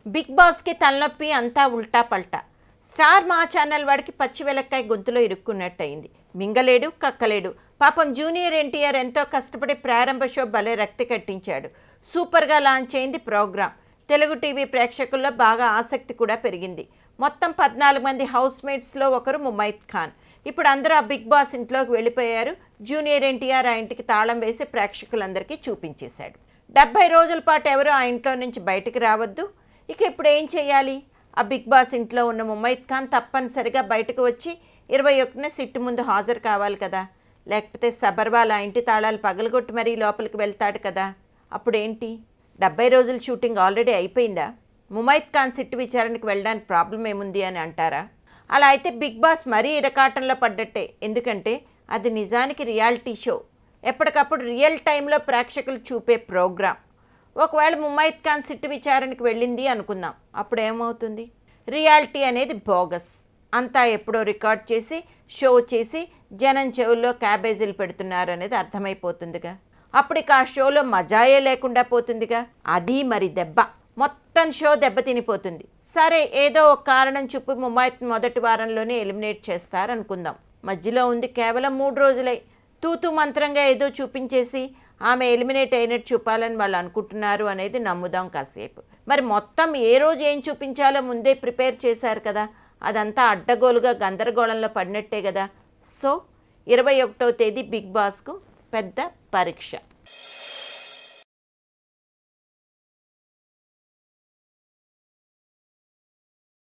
Big బాస్కి తలనొప్పి అంతా ఉల్టా పల్టా. స్టార్ మా ఛానల్ వాడికి పచ్చి వెలక్కాయ గొంతులో ఇరుక్కున్నట్టు అయింది. మింగలేడు, కక్కలేడు. పాపం జూనియర్ ఎన్టీఆర్ ఎంతో కష్టపడి ప్రారంభ షో భలే రక్తి కట్టించాడు. సూపర్గా లాంచ్ అయింది ప్రోగ్రాం. తెలుగు టీవీ ప్రేక్షకుల్లో బాగా ఆసక్తి కూడా పెరిగింది. మొత్తం 14 మంది హౌస్ మేట్స్లో ఒకరు ముమైత్ ఖాన్. ఇప్పుడు అందరూ ఆ బిగ్ బాస్ ఇంట్లోకి వెళ్ళిపోయారు. జూనియర్ ఎన్టీఆర్ ఆ ఇంటికి తాళం వేసి ప్రేక్షకులందరికీ చూపించేశాడు. 70 రోజుల పాటు ఎవరు ఆ ఇంట్లో నుంచి బయటికి రావద్దు. ఇక ఇప్పుడు ఏం చేయాలి? ఆ బిగ్ బాస్ ఇంట్లో ఉన్న ముమైత్ ఖాన్ తప్పనిసరిగా బయటకు వచ్చి 21న సిట్టు ముందు హాజరు కావాలి కదా. లేకపోతే సబర్వాల్ ఆ ఇంటి తాళాలు పగలగొట్టి మరీ లోపలికి వెళ్తాడు కదా. అప్పుడేంటి? 70 రోజుల షూటింగ్ ఆల్రెడీ అయిపోయిందా? ముమైత్ ఖాన్ సిట్టు విచారణకు వెళ్ళడానికి ప్రాబ్లం ఏముంది అని అంటారా? అలా అయితే బిగ్ బాస్ మరీ ఇరకాటంలో పడ్డట్టే. ఎందుకంటే అది నిజానికి రియాలిటీ షో. ఎప్పటికప్పుడు రియల్ టైంలో ప్రేక్షకులు చూపే ప్రోగ్రాం. ఒకవేళ ముమైత్ ఖాన్ సిట్టు విచారణకు వెళ్ళింది అనుకుందాం. అప్పుడు ఏమవుతుంది? రియాలిటీ అనేది బోగస్. అంతా ఎప్పుడో రికార్డ్ చేసి షో చేసి జనం చెవుల్లో క్యాబేజీలు పెడుతున్నారు అనేది అర్థమైపోతుందిగా. అప్పటికి ఆ షోలో మజాయే లేకుండా పోతుందిగా. అది మరి దెబ్బ. మొత్తం షో దెబ్బతినిపోతుంది. సరే, ఏదో ఒక కారణం చూపి ముమైత్ మొదటి వారంలోనే ఎలిమినేట్ చేస్తారనుకుందాం. మధ్యలో ఉంది కేవలం 3 రోజులై. తూతూ మంత్రంగా ఏదో చూపించేసి ఆమె ఎలిమినేట్ అయినట్టు చూపాలని వాళ్ళు అనుకుంటున్నారు అనేది నమ్ముదాం కాసేపు. మరి మొత్తం ఏ రోజు ఏం చూపించాలో ముందే ప్రిపేర్ చేశారు కదా. అదంతా అడ్డగోలుగా గందరగోళంలో పడినట్టే కదా. సో 21వ తేదీ బిగ్ బాస్కు పెద్ద పరీక్ష.